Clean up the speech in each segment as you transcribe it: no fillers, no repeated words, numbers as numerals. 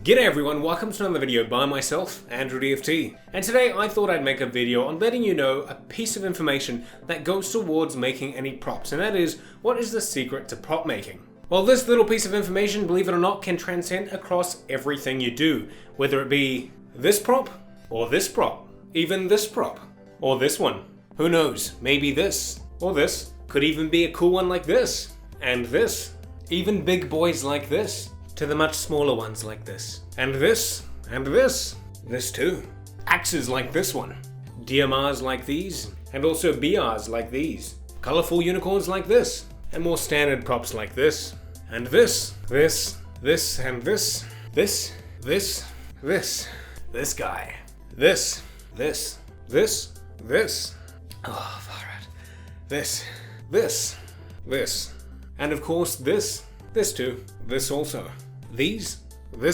G'day everyone, welcome to another video by myself, Andrew DFT. And today I thought I'd make a video on letting you know a piece of information that goes towards making any props, and that is, what is the secret to prop making? Well, this little piece of information, believe it or not, can transcend across everything you do, whether it be this prop, or this prop, even this prop, or this one. Who knows, maybe this, or this, could even be a cool one like this, and this, even big boys like this, to the much smaller ones like this. And this too. Axes like this one. DMRs like these, and also BRs like these. Colorful unicorns like this, and more standard props like this. And this guy. This. Oh, far out. This. And of course this too. This also. This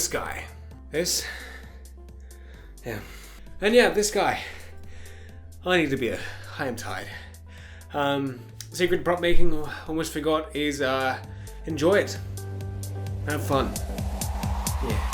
guy. This. Yeah. And yeah, this guy. I am tired. Secret prop making, almost forgot, is enjoy it. Have fun. Yeah.